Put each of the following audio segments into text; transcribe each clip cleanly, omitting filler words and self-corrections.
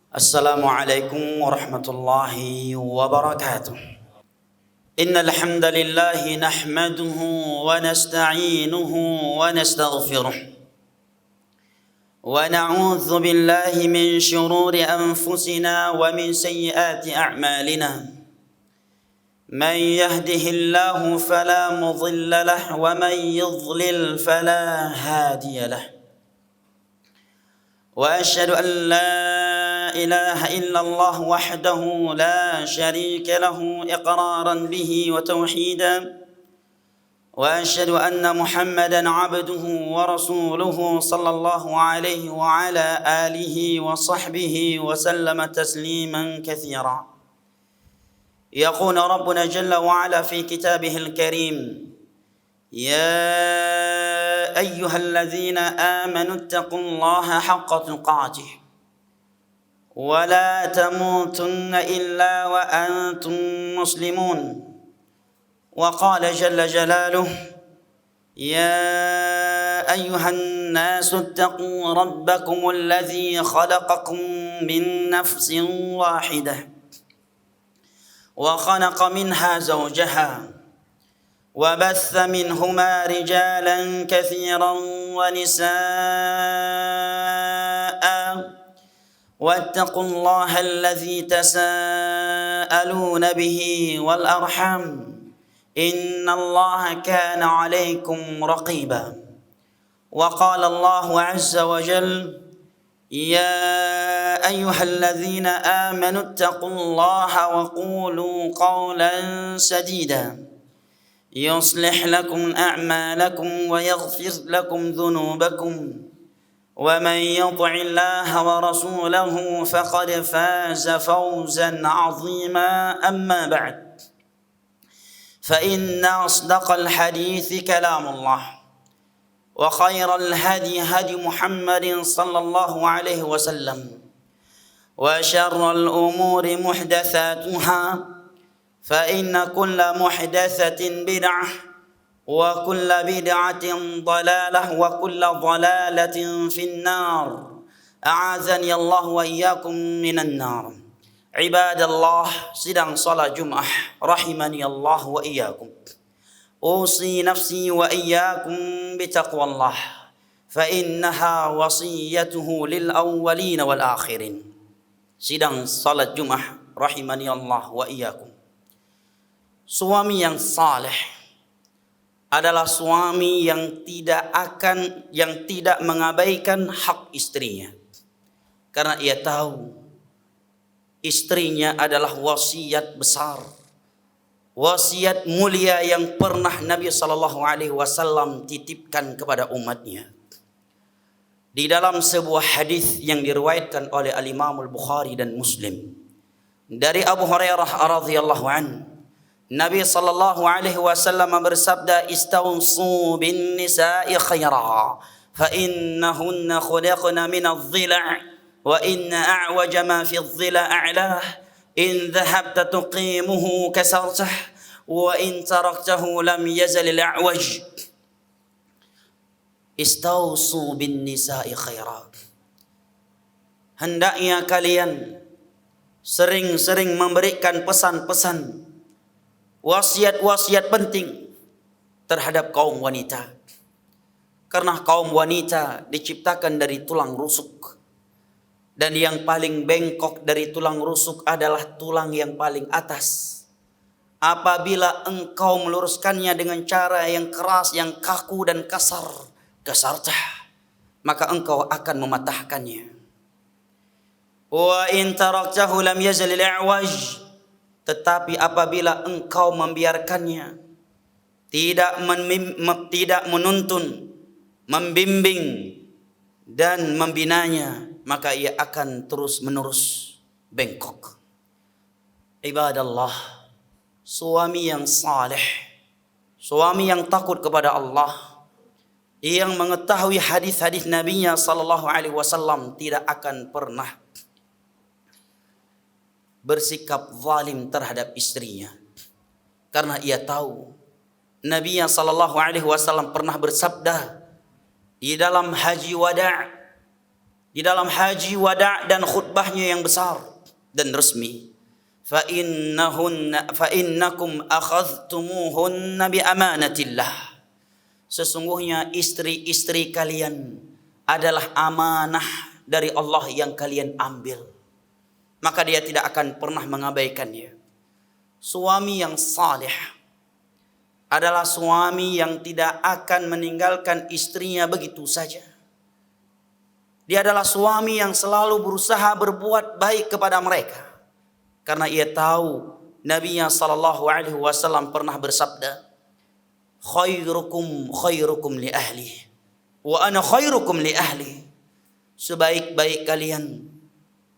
Assalamualaikum warahmatullahi wabarakatuh. Innal hamdalillah nahmaduhu wa nasta'inuhu wa nastaghfiruh. Wa na'udzu billahi min shururi anfusina wa min sayyiati a'malina. Man yahdihillahu fala mudilla lahu wa man yudlil fala hadiya lahu. وأشهد أن لا إله إلا الله وحده لا شريك له إقرارا به وتوحيدا وأشهد أن محمدا عبده ورسوله صلى الله عليه وعلى آله وصحبه وسلم تسليما كثيرا. يقول ربنا جل وعلا في كتابه الكريم: يا أيها الذين آمنوا اتقوا الله حق تقاته ولا تموتن إلا وأنتم مسلمون. وقال جل جلاله: يا أيها الناس اتقوا ربكم الذي خلقكم من نفس واحدة وخلق منها زوجها وبث منهما رجالا كثيرا ونساء واتقوا الله الذي تساءلون به والأرحام إن الله كان عليكم رقيبا. وقال الله عز وجل: يا أيها الذين آمنوا اتقوا الله وقولوا قولا سديدا يصلح لكم أعمالكم ويغفر لكم ذنوبكم ومن يطع الله ورسوله فقد فاز فوزا عظيما. أما بعد، فإن أصدق الحديث كلام الله وخير الهدي هدي محمد صلى الله عليه وسلم وشر الأمور محدثاتها فإن كل محدثة بدعة وكل بدعة ضلالة وكل ضلالة في النار. أعاذني الله وإياكم من النار. عباد الله، sedang salat Jumat rahimani Allah wa iyyakum. أوصي نفسي وإياكم بتقوى الله فإنها وصيته للأولين والآخرين. Sedang salat Jumat rahimani Allah wa iyyakum. Suami yang saleh adalah suami yang tidak mengabaikan hak istrinya, karena ia tahu istrinya adalah wasiat besar, wasiat mulia yang pernah Nabi sallallahu alaihi wasallam titipkan kepada umatnya. Di dalam sebuah hadis yang diriwayatkan oleh Al-Imam Al-Bukhari dan Muslim dari Abu Hurairah radhiyallahu anhu, Nabi sallallahu alaihi wasallam bersabda: "Istausu bin nisa'i khaira fa innahunna khuliqna min adh-dhila' wa inna a'waja ma fi adh-dhila a'lah in dhahabta tuqimuhu kasartah wa in taraktahu lam yazal al-a'waj." Istausu bin nisa'i khaira. Hendaknya kalian sering-sering memberikan pesan-pesan, wasiat-wasiat penting terhadap kaum wanita. Karena kaum wanita diciptakan dari tulang rusuk. Dan yang paling bengkok dari tulang rusuk adalah tulang yang paling atas. Apabila engkau meluruskannya dengan cara yang keras, yang kaku dan kasartah, maka engkau akan mematahkannya. Wa in taraktahu lam yazal al-i'waj. Tetapi apabila engkau membiarkannya, tidak menuntun, membimbing dan membinanya, maka ia akan terus menerus bengkok. Ibadallah, suami yang saleh, suami yang takut kepada Allah, yang mengetahui hadis-hadis Nabi-Nya sallallahu alaihi wasallam, tidak akan pernah bersikap zalim terhadap istrinya, karena ia tahu Nabi sallallahu alaihi wasallam pernah bersabda di dalam haji wada', di dalam haji wada' dan khutbahnya yang besar dan resmi, fa innakum akhadhtumuhunna bi amanatillah. Sesungguhnya istri-istri kalian adalah amanah dari Allah yang kalian ambil, maka dia tidak akan pernah mengabaikannya. Suami yang saleh adalah suami yang tidak akan meninggalkan istrinya begitu saja. Dia adalah suami yang selalu berusaha berbuat baik kepada mereka, karena ia tahu Nabi sallallahu alaihi wasallam pernah bersabda, khairukum li ahli wa ana khairukum li ahli. Sebaik-baik kalian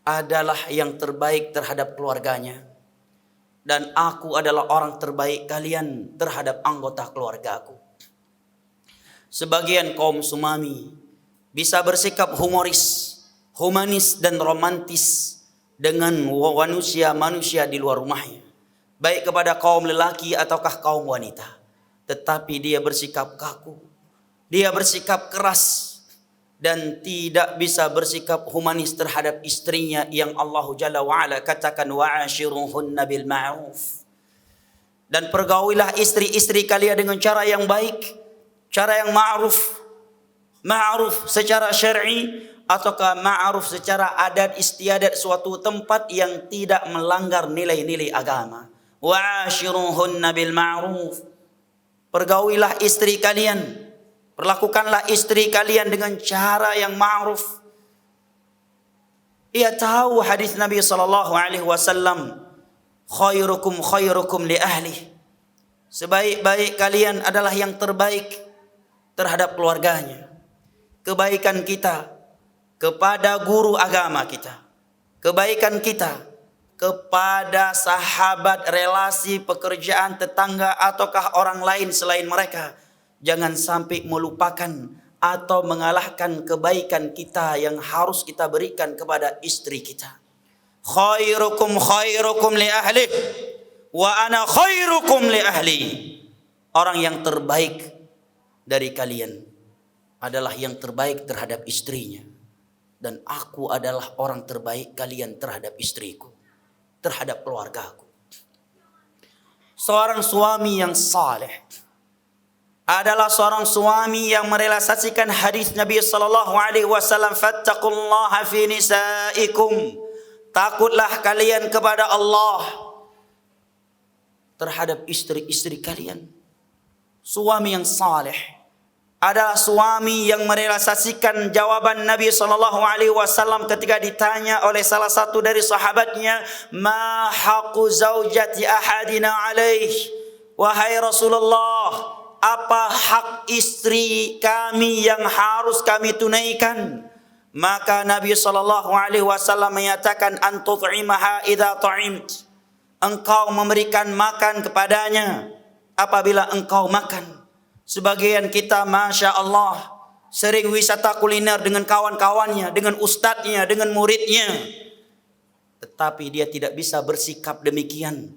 adalah yang terbaik terhadap keluarganya, dan aku adalah orang terbaik kalian terhadap anggota keluargaku. Sebagian kaum Sumami bisa bersikap humanis dan romantis dengan manusia di luar rumahnya, baik kepada kaum lelaki ataukah kaum wanita. Tetapi dia bersikap kaku, dia bersikap keras, dan tidak bisa bersikap humanis terhadap istrinya yang Allah Jalla wa'ala katakan wa'ashiruhunna bil ma'ruf. Dan pergaulilah istri-istri kalian dengan cara yang baik, cara yang ma'ruf. Ma'ruf secara syar'i ataukah ma'ruf secara adat istiadat suatu tempat yang tidak melanggar nilai-nilai agama. Wa'ashiruhunna bil ma'ruf. Pergaulilah istri kalian, perlakukanlah istri kalian dengan cara yang ma'ruf. Ia tahu hadis Nabi sallallahu alaihi wasallam, khairukum li ahli. Sebaik-baik kalian adalah yang terbaik terhadap keluarganya. Kebaikan kita kepada guru agama kita, kebaikan kita kepada sahabat, relasi, pekerjaan, tetangga ataukah orang lain selain mereka, jangan sampai melupakan atau mengalahkan kebaikan kita yang harus kita berikan kepada istri kita. Khairukum li ahli wa ana khairukum li ahli. Orang yang terbaik dari kalian adalah yang terbaik terhadap istrinya, dan aku adalah orang terbaik kalian terhadap istriku, terhadap keluargaku. Seorang suami yang saleh adalah seorang suami yang merealisasikan hadis Nabi sallallahu alaihi wasallam, fattaqullaha fi nisaikum. Takutlah kalian kepada Allah terhadap istri-istri kalian. Suami yang saleh adalah suami yang merealisasikan jawaban Nabi sallallahu alaihi wasallam ketika ditanya oleh salah satu dari sahabatnya, ma haqqu zaujati ahadina alaih. Wahai Rasulullah, apa hak istri kami yang harus kami tunaikan? Maka Nabi sallallahu alaihi wasallam menyatakan, an tut'imaha idza ta'imt. Engkau memberikan makan kepadanya apabila engkau makan. Sebagian kita Masya Allah sering wisata kuliner dengan kawan-kawannya, dengan ustadznya, dengan muridnya, tetapi dia tidak bisa bersikap demikian,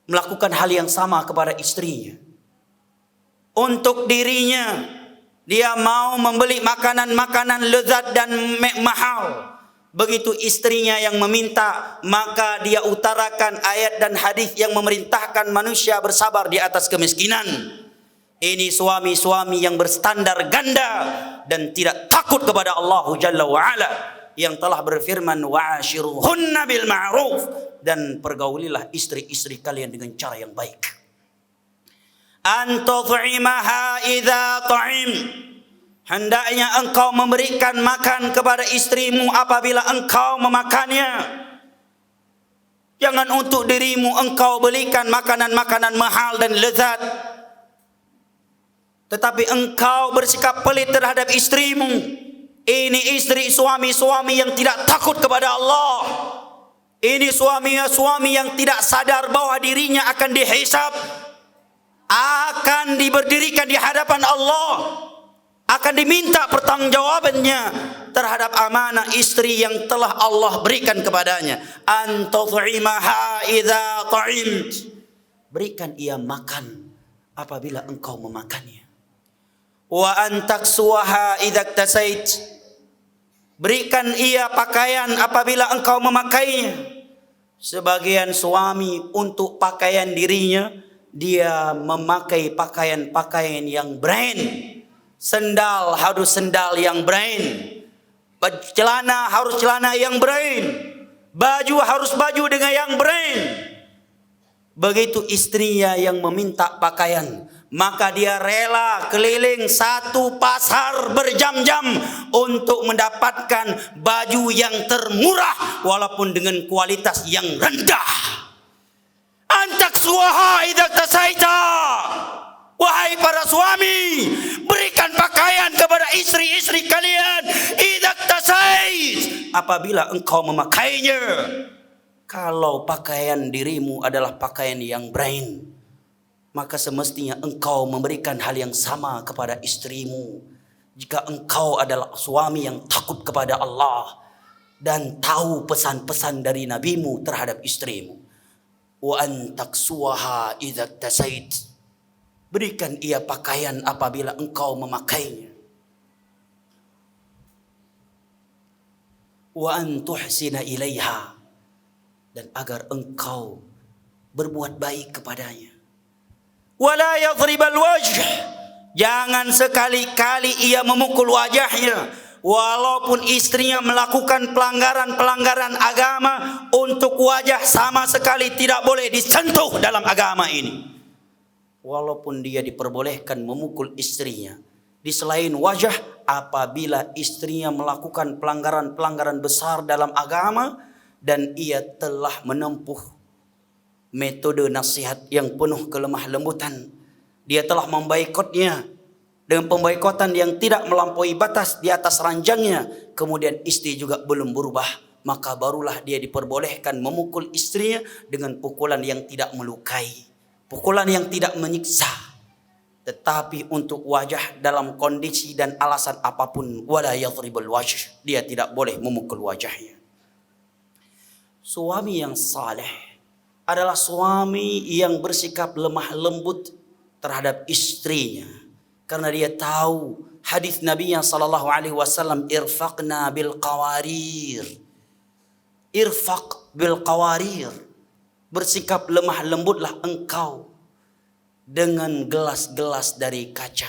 melakukan hal yang sama kepada istrinya. Untuk dirinya, dia mau membeli makanan-makanan lezat dan mahal. Begitu istrinya yang meminta, maka dia utarakan ayat dan hadis yang memerintahkan manusia bersabar di atas kemiskinan. Ini suami-suami yang berstandar ganda dan tidak takut kepada Allah Jalla wa'ala, yang telah berfirman wa'ashiruhunna bil ma'ruf, dan pergaulilah istri-istri kalian dengan cara yang baik. An tud'imaha idza ta'im. Hendaknya engkau memberikan makan kepada istrimu apabila engkau memakannya. Jangan untuk dirimu engkau belikan makanan-makanan mahal dan lezat, tetapi engkau bersikap pelit terhadap istrimu. Ini istri suami-suami yang tidak takut kepada Allah. Ini suami-suami yang tidak sadar bahwa dirinya akan dihisab, akan diberdirikan di hadapan Allah, akan diminta pertanggungjawabannya terhadap amanah istri yang telah Allah berikan kepadanya. An tud'imaha idza ta'imt. Berikan ia makan apabila engkau memakannya. Wa an taksuha idza iktasait. Berikan ia pakaian apabila engkau memakainya. Sebagian suami untuk pakaian dirinya, dia memakai pakaian-pakaian yang brand. Sendal harus sendal yang brand. Celana harus celana yang brand. Baju harus baju dengan yang brand. Begitu istrinya yang meminta pakaian, maka dia rela keliling satu pasar berjam-jam untuk mendapatkan baju yang termurah walaupun dengan kualitas yang rendah. Antak suaha idza tasaita. Wahai para suami, berikan pakaian kepada istri-istri kalian idza tasait, apabila engkau memakainya. Kalau pakaian dirimu adalah pakaian yang brand, maka semestinya engkau memberikan hal yang sama kepada istrimu. Jika engkau adalah suami yang takut kepada Allah dan tahu pesan-pesan dari nabimu terhadap istrimu. Wa antaksuha idza tasait. Berikan ia pakaian apabila engkau memakainya. Wa antuhsina ilaiha. Dan agar engkau berbuat baik kepadanya. Wala yadhribal wajh. Jangan sekali-kali ia memukul wajahnya. Walaupun istrinya melakukan pelanggaran-pelanggaran agama, untuk wajah sama sekali tidak boleh disentuh dalam agama ini. Walaupun dia diperbolehkan memukul istrinya, di selain wajah, apabila istrinya melakukan pelanggaran-pelanggaran besar dalam agama, dan ia telah menempuh metode nasihat yang penuh kelemah lembutan, dia telah memboikotnya dengan pemboikotan yang tidak melampaui batas di atas ranjangnya, kemudian istri juga belum berubah, maka barulah dia diperbolehkan memukul istrinya dengan pukulan yang tidak melukai, pukulan yang tidak menyiksa. Tetapi untuk wajah dalam kondisi dan alasan apapun, wala yadhribul wajh, dia tidak boleh memukul wajahnya. Suami yang saleh adalah suami yang bersikap lemah lembut terhadap istrinya, karena dia tahu hadis Nabi sallallahu alaihi wasallam, irfaqna bil qawarir. Irfaq bil qawarir. Bersikap lemah lembutlah engkau dengan gelas-gelas dari kaca.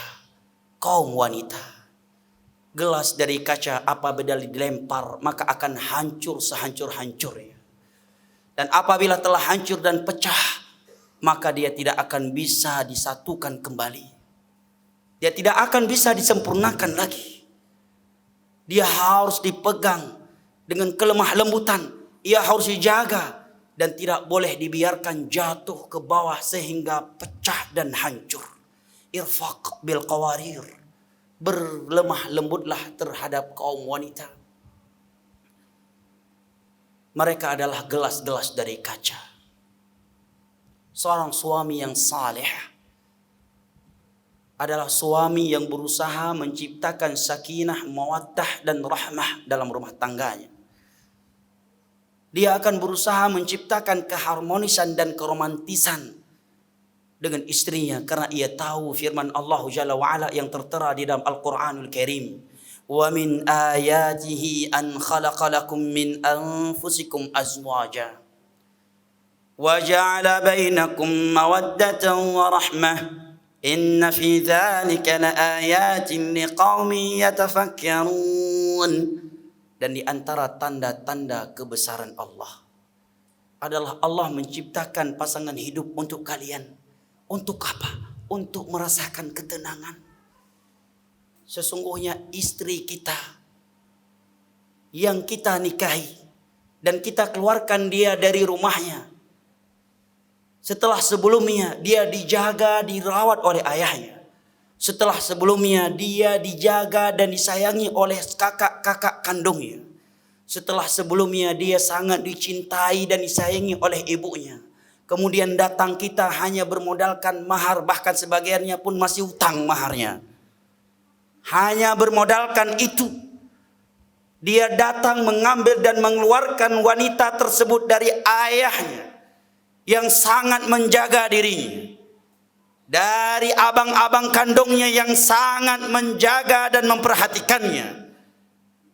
Kaum wanita, gelas dari kaca apabila dilempar maka akan hancur sehancur-hancurnya. Dan apabila telah hancur dan pecah, maka dia tidak akan bisa disatukan kembali. Dia tidak akan bisa disempurnakan lagi. Dia harus dipegang dengan kelemah lembutan. Ia harus dijaga dan tidak boleh dibiarkan jatuh ke bawah sehingga pecah dan hancur. Irfaq bil qawarir. Berlemah lembutlah terhadap kaum wanita. Mereka adalah gelas-gelas dari kaca. Seorang suami yang saleh adalah suami yang berusaha menciptakan sakinah, mawaddah dan rahmah dalam rumah tangganya. Dia akan berusaha menciptakan keharmonisan dan keromantisan dengan istrinya, karena ia tahu firman Allah Jalla wa'ala yang tertera di dalam Al-Quranul Karim. Wa min ayatihi an khalaqa lakum min anfusikum azwaja wa ja'ala bainakum mawaddatan wa rahmah inna fi dzalika laayatin liqaumin yatafakkarun. Dan di antara tanda-tanda kebesaran Allah adalah Allah menciptakan pasangan hidup untuk kalian. Untuk apa? Untuk merasakan ketenangan. Sesungguhnya istri kita yang kita nikahi dan kita keluarkan dia dari rumahnya, setelah sebelumnya dia dijaga, dirawat oleh ayahnya, setelah sebelumnya dia dijaga dan disayangi oleh kakak-kakak kandungnya, setelah sebelumnya dia sangat dicintai dan disayangi oleh ibunya, kemudian datang kita hanya bermodalkan mahar, bahkan sebagiannya pun masih hutang maharnya. Hanya bermodalkan itu, dia datang mengambil dan mengeluarkan wanita tersebut dari ayahnya yang sangat menjaga dirinya, dari abang-abang kandungnya yang sangat menjaga dan memperhatikannya,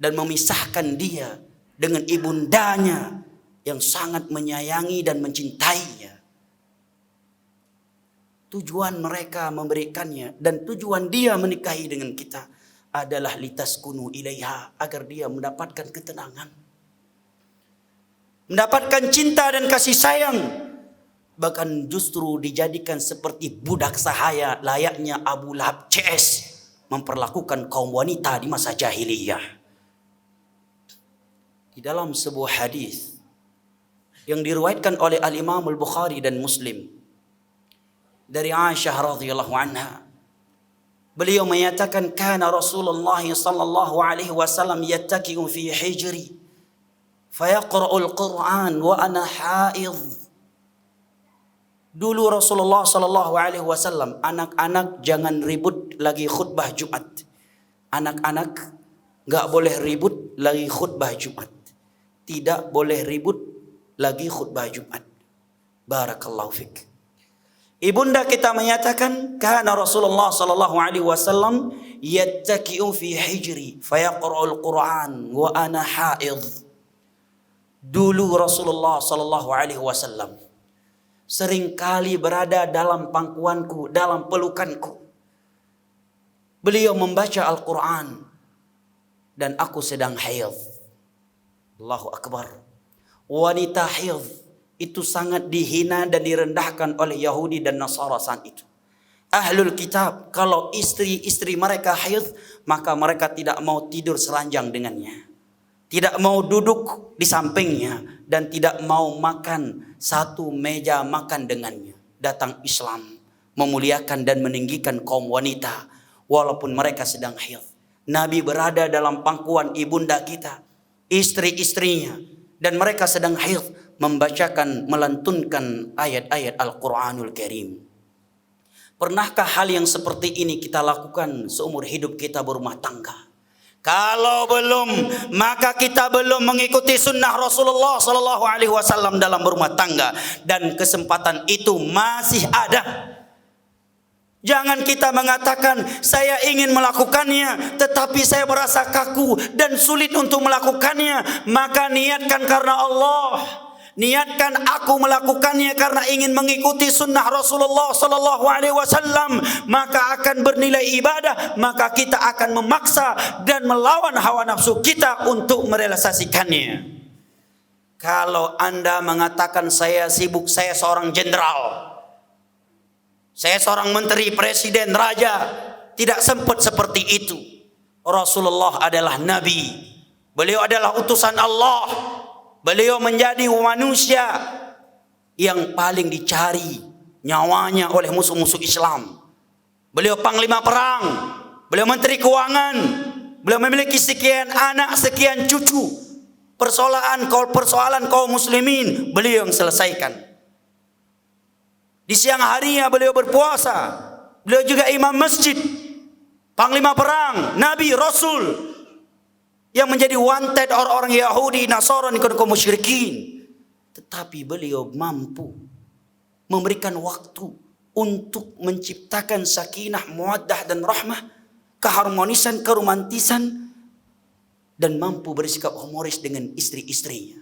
dan memisahkan dia dengan ibundanya yang sangat menyayangi dan mencintainya. Tujuan mereka memberikannya dan tujuan dia menikahi dengan kita adalah litaskunu ilaiha, agar dia mendapatkan ketenangan, mendapatkan cinta dan kasih sayang. Bahkan justru dijadikan seperti budak sahaya layaknya Abu Lahab CS memperlakukan kaum wanita di masa jahiliyah. Di dalam sebuah hadis yang diriwayatkan oleh Al-Imam Al-Bukhari dan Muslim dari Aisyah radhiyallahu anha, beliau menyatakan kana Rasulullah sallallahu alaihi wasallam yattaki'u fi hijri fayaqra'ul Qur'an wa ana haidh. Dulu Rasulullah sallallahu alaihi wasallam, anak-anak jangan ribut lagi khutbah Jumat. Anak-anak enggak boleh ribut lagi khutbah Jumat. Tidak boleh ribut lagi khutbah Jumat. Barakallahu fik. Ibunda kita menyatakan kana Rasulullah sallallahu alaihi wasallam yattaki'u fi hijri fayaqra'ul Qur'an wa ana haidh. Dulu Rasulullah sallallahu alaihi wasallam seringkali berada dalam pangkuanku, dalam pelukanku. Beliau membaca Al-Quran dan aku sedang haid. Allahu Akbar. Wanita haid itu sangat dihina dan direndahkan oleh Yahudi dan Nasara saat itu. Ahlul kitab, kalau istri-istri mereka haid, maka mereka tidak mau tidur seranjang dengannya, tidak mau duduk di sampingnya, dan tidak mau makan satu meja makan dengannya. Datang Islam memuliakan dan meninggikan kaum wanita walaupun mereka sedang haid. Nabi berada dalam pangkuan ibunda kita, istri-istrinya, dan mereka sedang haid, membacakan, melantunkan ayat-ayat Al-Quranul Karim. Pernahkah hal yang seperti ini kita lakukan seumur hidup kita berumah tangga? Kalau belum, maka kita belum mengikuti sunnah Rasulullah sallallahu alaihi wasallam dalam berumah tangga, dan kesempatan itu masih ada. Jangan kita mengatakan saya ingin melakukannya tetapi saya merasa kaku dan sulit untuk melakukannya. Maka niatkan karena Allah. Niatkan aku melakukannya karena ingin mengikuti sunnah Rasulullah sallallahu alaihi wasallam, maka akan bernilai ibadah, maka kita akan memaksa dan melawan hawa nafsu kita untuk merealisasikannya. Kalau Anda mengatakan saya sibuk, saya seorang jenderal, saya seorang menteri, presiden, raja, tidak sempat seperti itu. Rasulullah adalah nabi, beliau adalah utusan Allah. Beliau menjadi manusia yang paling dicari nyawanya oleh musuh-musuh Islam. Beliau panglima perang, beliau menteri keuangan, beliau memiliki sekian anak, sekian cucu. Persoalan kaum muslimin beliau yang selesaikan. Di siang harinya beliau berpuasa, beliau juga imam masjid, panglima perang, nabi, rasul, yang menjadi wanted orang-orang Yahudi, Nasara, kaum musyrikin. Tetapi beliau mampu memberikan waktu untuk menciptakan sakinah, mawaddah dan rahmah, keharmonisan, keromantisan, dan mampu bersikap humoris dengan istri-istrinya.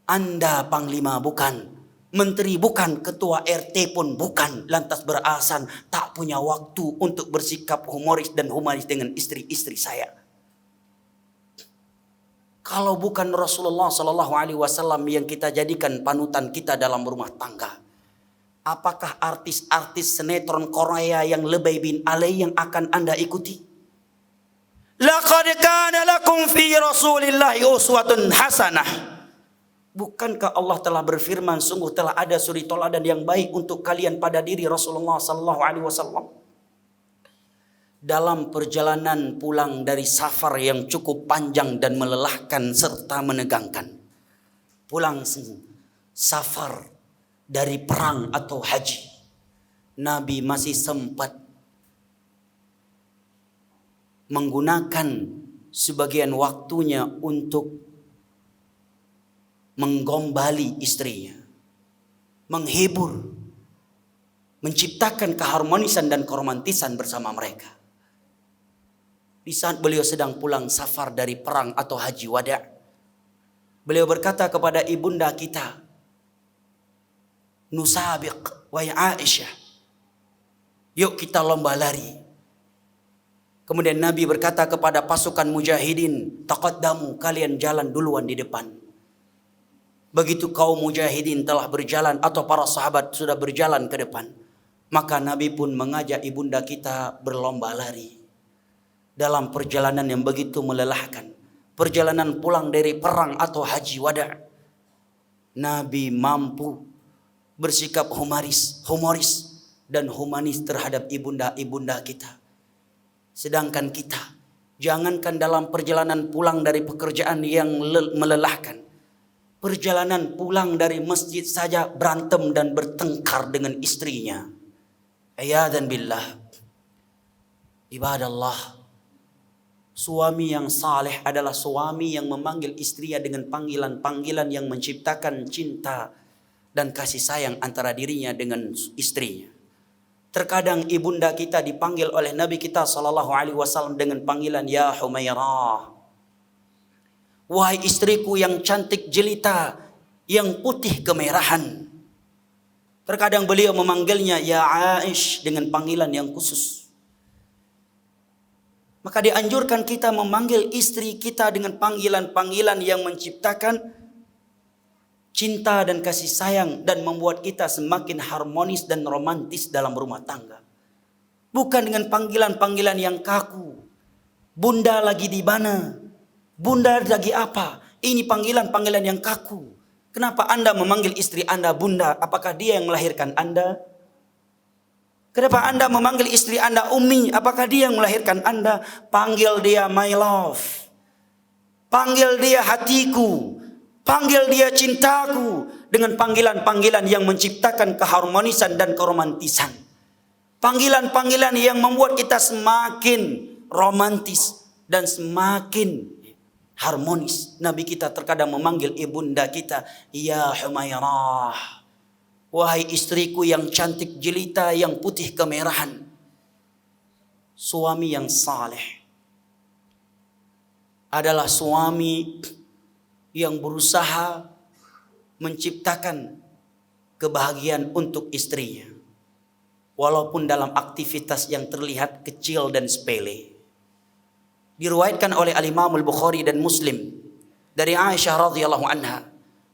Anda panglima bukan, menteri bukan, ketua RT pun bukan, lantas beralasan tak punya waktu untuk bersikap humoris dan humanis dengan istri-istri saya. Kalau bukan Rasulullah sallallahu alaihi wasallam yang kita jadikan panutan kita dalam rumah tangga, apakah artis-artis sinetron Korea yang lebay bin alay yang akan Anda ikuti? Laqad kana lakum fi Rasulillahi uswatun hasanah. Bukankah Allah telah berfirman, sungguh telah ada suri teladan yang baik untuk kalian pada diri Rasulullah sallallahu alaihi wasallam. Dalam perjalanan pulang dari safar yang cukup panjang dan melelahkan serta menegangkan, pulang safar dari perang atau haji, Nabi masih sempat menggunakan sebagian waktunya untuk menggombali istrinya, menghibur, menciptakan keharmonisan dan keromantisan bersama mereka. Di saat beliau sedang pulang safar dari perang atau haji wada', beliau berkata kepada ibunda kita, nusabiq wa Aisyah, yuk kita lomba lari. Kemudian Nabi berkata kepada pasukan mujahidin, taqaddamu, kalian jalan duluan di depan. Begitu kaum mujahidin telah berjalan atau para sahabat sudah berjalan ke depan, maka Nabi pun mengajak ibunda kita berlomba lari. Dalam perjalanan yang begitu melelahkan, perjalanan pulang dari perang atau haji wada', Nabi mampu bersikap humoris dan humanis terhadap ibunda kita. Sedangkan kita, jangankan dalam perjalanan pulang dari pekerjaan yang melelahkan, perjalanan pulang dari masjid saja berantem dan bertengkar dengan istrinya. Ayadan billah. Ibadallah, suami yang saleh adalah suami yang memanggil istrinya dengan panggilan-panggilan yang menciptakan cinta dan kasih sayang antara dirinya dengan istrinya. Terkadang ibunda kita dipanggil oleh Nabi kita SAW dengan panggilan ya Humairah. Wahai istriku yang cantik jelita, yang putih kemerahan. Terkadang beliau memanggilnya ya Aish dengan panggilan yang khusus. Maka dianjurkan kita memanggil istri kita dengan panggilan-panggilan yang menciptakan cinta dan kasih sayang dan membuat kita semakin harmonis dan romantis dalam rumah tangga. Bukan dengan panggilan-panggilan yang kaku. Bunda lagi di mana? Bunda lagi apa? Ini panggilan-panggilan yang kaku. Kenapa Anda memanggil istri Anda bunda? Apakah dia yang melahirkan Anda? Kenapa Anda memanggil istri Anda Ummi? Apakah dia yang melahirkan Anda? Panggil dia my love. Panggil dia hatiku. Panggil dia cintaku. Dengan panggilan-panggilan yang menciptakan keharmonisan dan keromantisan. Panggilan-panggilan yang membuat kita semakin romantis dan semakin harmonis. Nabi kita terkadang memanggil ibunda kita, ya Humairah. Wahai istriku yang cantik jelita, yang putih kemerahan. Suami yang saleh adalah suami yang berusaha menciptakan kebahagiaan untuk istrinya. Walaupun dalam aktivitas yang terlihat kecil dan sepele. Diriwayatkan oleh Al-Imam Al-Bukhari dan Muslim dari Aisyah radhiyallahu anha.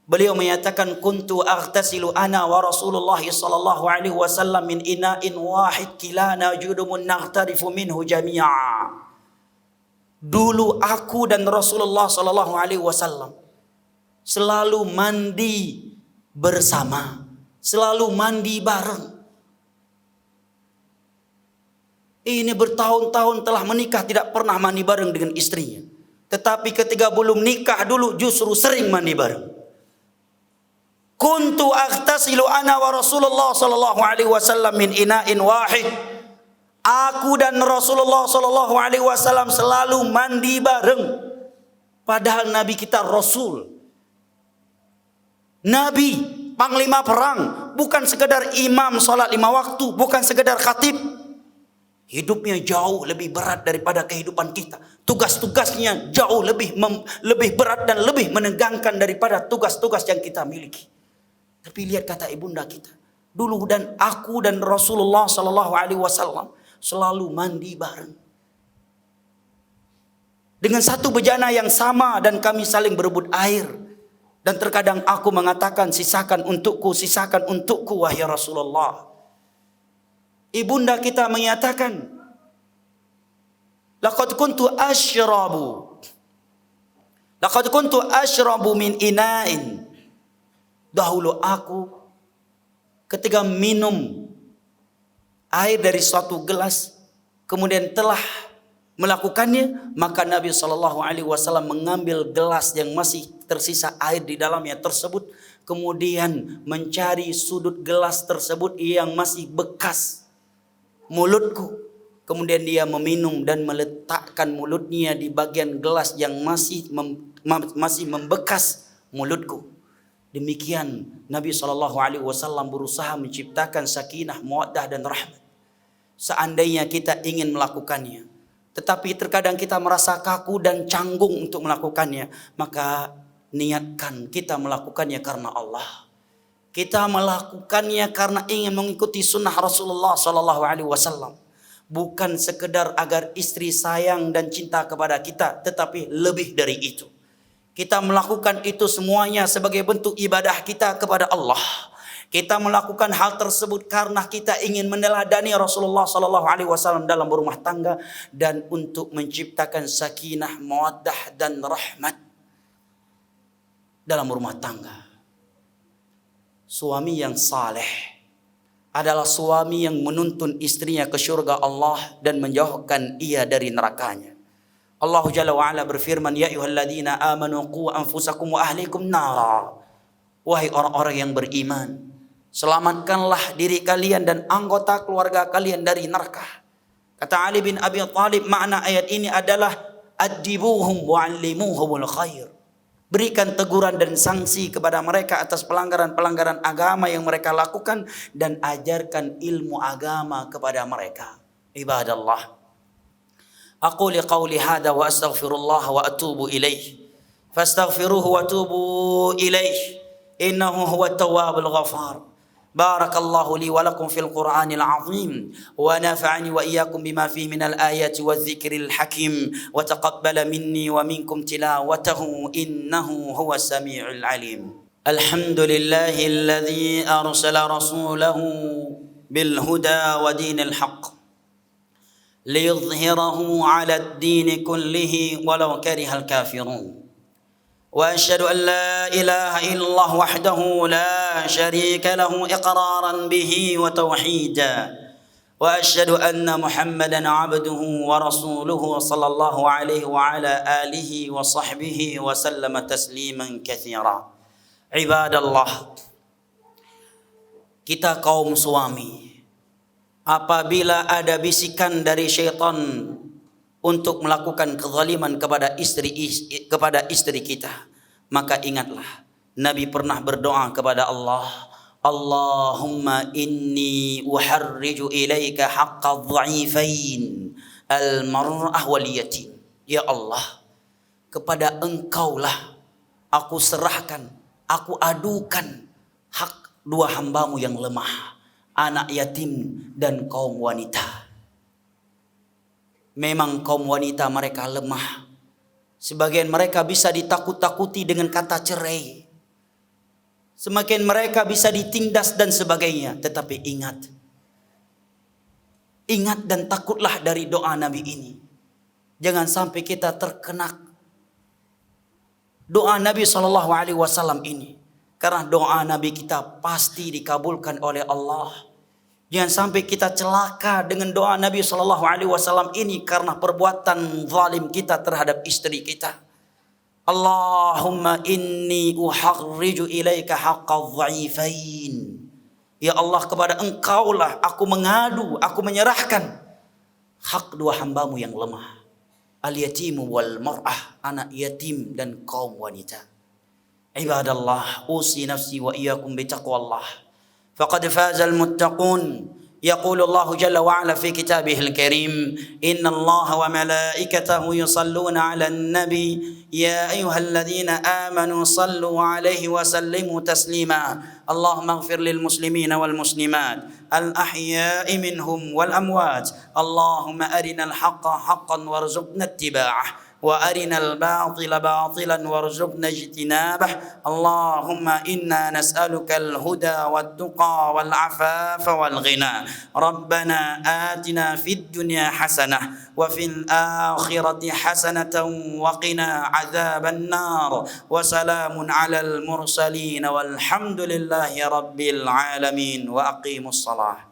Beliau menyatakan kuntu aghtasilu ana wa Rasulullah sallallahu alaihi wasallam min ina'in wahid kilana judumun naghtarifu minhu jami'a. Dulu aku dan Rasulullah sallallahu alaihi wasallam selalu mandi bersama, selalu mandi bareng. Ini bertahun-tahun telah menikah tidak pernah mandi bareng dengan istrinya. Tetapi ketika belum nikah dulu justru sering mandi bareng. Kuntu aghtasilu ana wa Rasulullah sallallahu alaihi wasallam min ina'in wahid. Aku dan Rasulullah sallallahu alaihi wasallam selalu mandi bareng. Padahal Nabi kita Rasul. Nabi, panglima perang, bukan sekedar imam salat 5 waktu, bukan sekedar khatib. Hidupnya jauh lebih berat daripada kehidupan kita. Tugas-tugasnya jauh lebih berat dan lebih menegangkan daripada tugas-tugas yang kita miliki. Tapi lihat kata ibunda kita. Dulu dan aku dan Rasulullah sallallahu alaihi wasallam selalu mandi bareng. Dengan satu bejana yang sama dan kami saling berebut air. Dan terkadang aku mengatakan sisakan untukku wahai Rasulullah. Ibunda kita menyatakan laqad kuntu asyrabu min ina'in. Dahulu aku ketika minum air dari suatu gelas kemudian telah melakukannya, maka Nabi SAW mengambil gelas yang masih tersisa air di dalamnya tersebut, kemudian mencari sudut gelas tersebut yang masih bekas mulutku, kemudian dia meminum dan meletakkan mulutnya di bagian gelas yang masih membekas mulutku. Demikian Nabi SAW berusaha menciptakan sakinah, mawaddah dan rahmat. Seandainya kita ingin melakukannya, tetapi terkadang kita merasa kaku dan canggung untuk melakukannya, maka niatkan kita melakukannya karena Allah. Kita melakukannya karena ingin mengikuti sunnah Rasulullah SAW. Bukan sekedar agar istri sayang dan cinta kepada kita, tetapi lebih dari itu. Kita melakukan itu semuanya sebagai bentuk ibadah kita kepada Allah. Kita melakukan hal tersebut karena kita ingin meneladani Rasulullah SAW dalam berumah tangga dan untuk menciptakan sakinah, mawaddah dan rahmat dalam rumah tangga. Suami yang saleh adalah suami yang menuntun istrinya ke syurga Allah dan menjauhkan ia dari nerakanya. Allah Jalla wa'ala berfirman, Ya ayyuhalladzina amanu qu anfusakum wa ahlikum nara. Wahai orang-orang yang beriman, selamatkanlah diri kalian dan anggota keluarga kalian dari neraka. Kata Ali bin Abi Thalib, makna ayat ini adalah adibuhum wa'allimuhumul khair. Berikan teguran dan sanksi kepada mereka atas pelanggaran-pelanggaran agama yang mereka lakukan dan ajarkan ilmu agama kepada mereka. Ibadallah. Aku liqauli hada wa astaghfirullah wa atubu ilaih. Fastaghfiruhu wa atubu ilaih. Innahu huwa tawwabul ghafar. بارك الله لي ولكم في القرآن العظيم ونفعني وإياكم بما فيه من الآيات والذكر الحكيم وتقبل مني ومنكم تلاوته إنه هو السميع العليم الحمد لله الذي أرسل رسوله بالهدى ودين الحق ليظهره على الدين كله ولو كره الكافرون وأشهد أن لا إله إلا الله وحده لا شريك له إقرارا به وتوحيدا وأشهد أن محمدا عبده ورسوله صلى الله عليه وعلى آله وصحبه وسلم تسليما كثيرا عباد الله. Kita kaum suami, apabila ada bisikan dari syaitan untuk melakukan kezaliman kepada istri kita, maka ingatlah Nabi pernah berdoa kepada Allah, Allahumma inni uharriju ilaika haqqa dha'ifain al-mar'ah wal yatim. Ya Allah, kepada Engkaulah aku serahkan, aku adukan hak dua hambamu yang lemah, anak yatim dan kaum wanita. Memang kaum wanita mereka lemah. Sebagian mereka bisa ditakut-takuti dengan kata cerai. Semakin mereka bisa ditindas dan sebagainya. Tetapi ingat dan takutlah dari doa Nabi ini. Jangan sampai kita terkena doa Nabi SAW ini. Karena doa Nabi kita pasti dikabulkan oleh Allah. Jangan sampai kita celaka dengan doa Nabi SAW ini karena perbuatan zalim kita terhadap istri kita. Allahumma inni uharriju ilaika haqqa dha'ifain. Ya Allah, kepada Engkaulah aku mengadu, aku menyerahkan hak dua hambamu yang lemah. Al-yatimu wal mar'ah, anak yatim dan kaum wanita. Ibadallah, usi nafsi wa iyyakum bitaqwallah. فقد فاز المتقون. يقول الله جل وعلا في كتابه الكريم إن الله وملائكته يصلون على النبي يا أيها الذين آمنوا صلوا عليه وسلموا تسليما اللهم اغفر للمسلمين والمسلمات الأحياء منهم والأموات اللهم أرنا الحق حقا وارزقنا اتباعه وأرنا الباطل باطلا وارزقنا اجتنابه اللهم إنا نسألك الهدى والتقى والعفاف والغنى ربنا آتنا في الدنيا حسنة وفي الآخرة حسنة وقنا عذاب النار وسلام على المرسلين والحمد لله رب العالمين وأقيموا الصلاة.